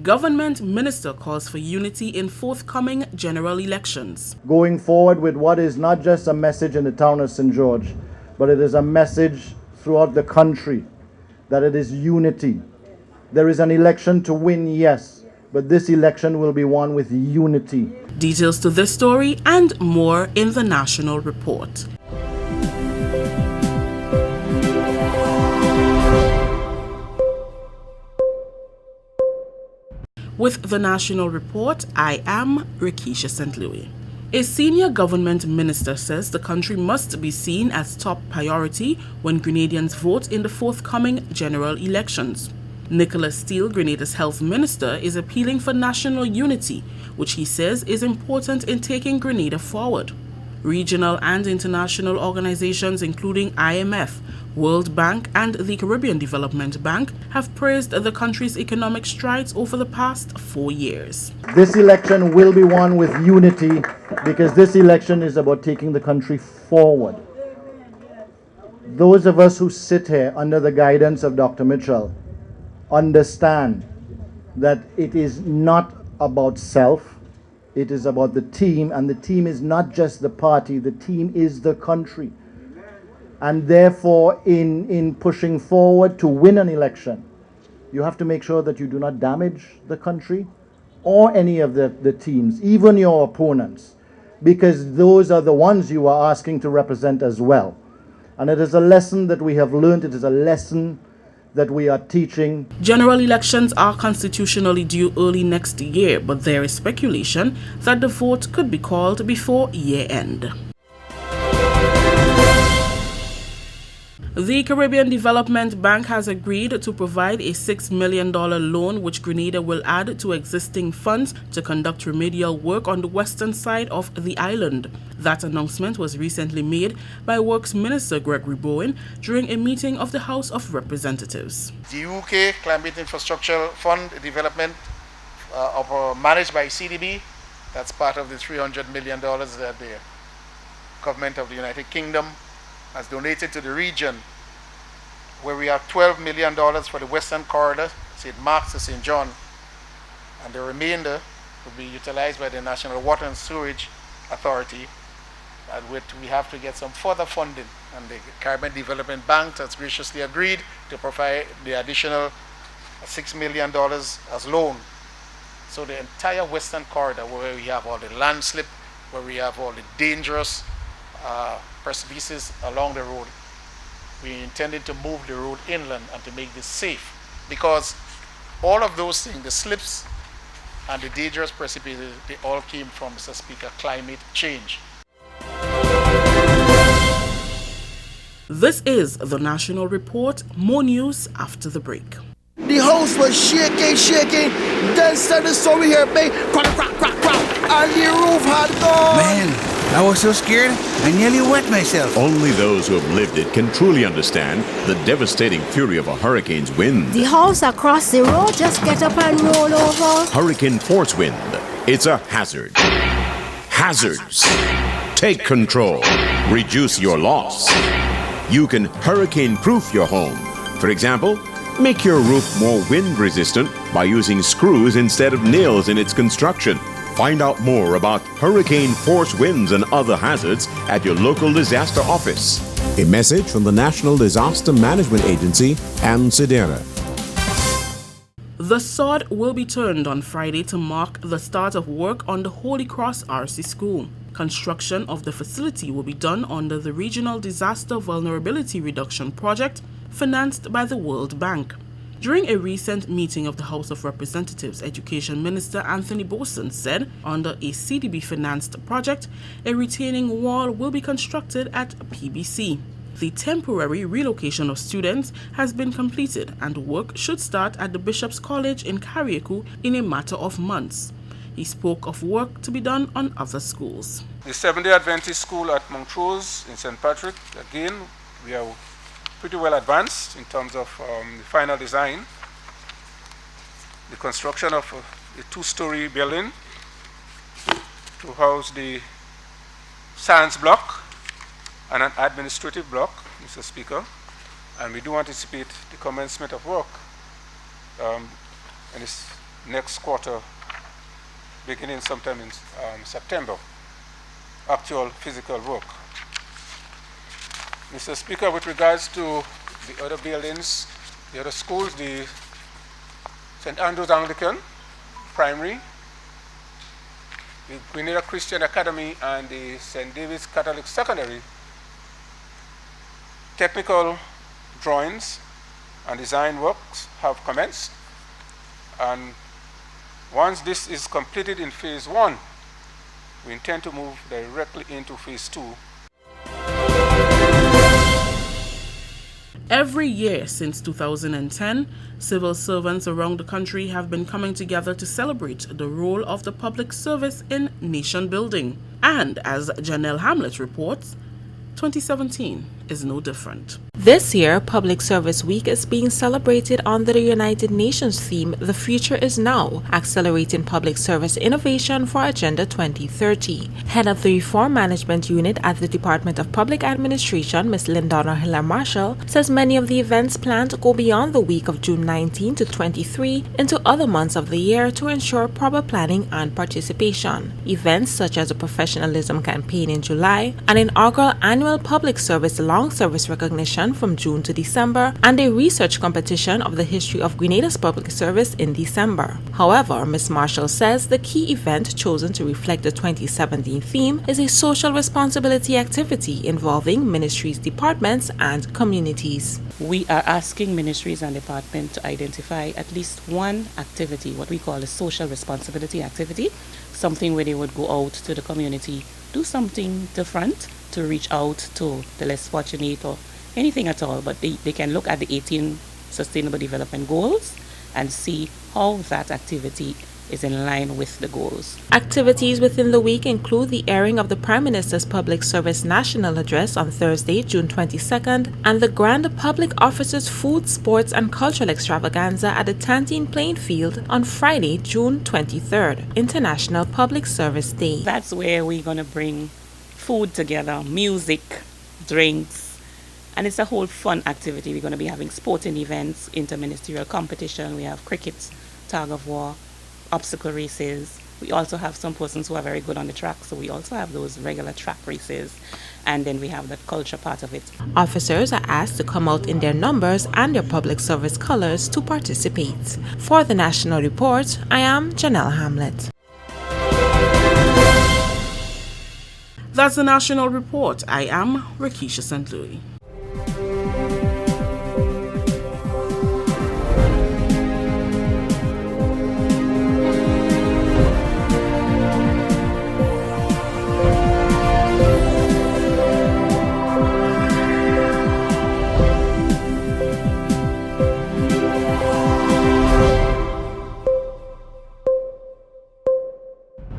Government minister calls for unity in forthcoming general elections. Going forward with what is not just a message in the town of St. George, but it is a message throughout the country that it is unity. There is an election to win, yes, but this election will be won with unity. Details to this story and more in the National Report. With the National Report, I am Rikisha St. Louis. A senior government minister says the country must be seen as top priority when Grenadians vote in the forthcoming general elections. Nicholas Steele, Grenada's health minister, is appealing for national unity, which he says is important in taking Grenada forward. Regional and international organizations including IMF, World Bank and the Caribbean Development Bank have praised the country's economic strides over the past 4 years. This election will be won with unity because this election is about taking the country forward. Those of us who sit here under the guidance of Dr. Mitchell understand that it is not about self, it is about the team, and the team is not just the party, the team is the country. And therefore, in pushing forward to win an election, you have to make sure that you do not damage the country or any of the teams, even your opponents, because those are the ones you are asking to represent as well. And it is a lesson that we have learned, it is a lesson that we are teaching. General elections are constitutionally due early next year, but there is speculation that the vote could be called before year end. The Caribbean Development Bank has agreed to provide a $6 million loan which Grenada will add to existing funds to conduct remedial work on the western side of the island. That announcement was recently made by Works Minister Gregory Bowen during a meeting of the House of Representatives. The UK Climate Infrastructure Fund Development managed by CDB, that's part of the $300 million that the government of the United Kingdom has donated to the region, where we have $12 million for the Western Corridor, St. Mark's to St. John, and the remainder will be utilized by the National Water and Sewerage Authority, and which we have to get some further funding, and the Caribbean Development Bank has graciously agreed to provide the additional $6 million as loan. So the entire Western Corridor, where we have all the landslip, where we have all the dangerous precipices along the road, we intended to move the road inland and to make this safe, because all of those things, the slips and the dangerous precipices, they all came from, Mr. Speaker, climate change. This is the National Report. More news after the break. The house was shaking. Then started story here, babe. Crack, and the roof had gone. Man, I was so scared, I nearly wet myself. Only those who have lived it can truly understand the devastating fury of a hurricane's wind. The house across the road just get up and roll over. Hurricane force wind. It's a hazard. Hazards. Take control. Reduce your loss. You can hurricane-proof your home. For example, make your roof more wind-resistant by using screws instead of nails in its construction. Find out more about hurricane force winds and other hazards at your local disaster office. A message from the National Disaster Management Agency and SEDERA. The sod will be turned on Friday to mark the start of work on the Holy Cross RC School. Construction of the facility will be done under the Regional Disaster Vulnerability Reduction Project financed by the World Bank. During a recent meeting of the House of Representatives, Education Minister Anthony Boson said under a CDB-financed project, a retaining wall will be constructed at PBC. The temporary relocation of students has been completed and work should start at the Bishop's College in Carriacou in a matter of months. He spoke of work to be done on other schools. The Seventh-day Adventist School at Montrose in St. Patrick, again, we are pretty well advanced in terms of the final design. The construction of a two-story building to house the science block and an administrative block, Mr. Speaker, and we do anticipate the commencement of work in this next quarter, beginning sometime in September. Actual physical work. Mr. Speaker, with regards to the other buildings, the other schools, the St. Andrews Anglican Primary, the Grenada Christian Academy, and the St. David's Catholic Secondary, technical drawings and design works have commenced. And once this is completed in phase 1, we intend to move directly into phase 2. Every year since 2010, civil servants around the country have been coming together to celebrate the role of the public service in nation building. And as Janelle Hamlet reports, 2017 is no different. This year, Public Service Week is being celebrated under the United Nations theme, The Future is Now, Accelerating Public Service Innovation for Agenda 2030. Head of the Reform Management Unit at the Department of Public Administration, Ms. Lindonna Hiller-Marshall, says many of the events planned go beyond the week of June 19 to 23 into other months of the year to ensure proper planning and participation. Events such as a professionalism campaign in July, an inaugural annual public service long service recognition from June to December, and a research competition of the history of Grenada's public service in December. However, Ms. Marshall says the key event chosen to reflect the 2017 theme is a social responsibility activity involving ministries, departments, and communities. We are asking ministries and departments to identify at least one activity, what we call a social responsibility activity, something where they would go out to the community, do something different to reach out to the less fortunate or anything at all, but they can look at the 18 Sustainable Development Goals and see how that activity is in line with the goals. Activities within the week include the airing of the Prime Minister's Public Service National Address on Thursday, June 22nd, and the Grand Public Officers Food, Sports and Cultural Extravaganza at the Tantine Playing Field on Friday, June 23rd, International Public Service Day. That's where we're going to bring food together, music, drinks, and it's a whole fun activity. We're going to be having sporting events, interministerial competition. We have cricket, tug of war, obstacle races. We also have some persons who are very good on the track, so we also have those regular track races. And then we have that culture part of it. Officers are asked to come out in their numbers and their public service colors to participate. For the National Report, I am Janelle Hamlet. That's the National Report. I am Rakisha St. Louis.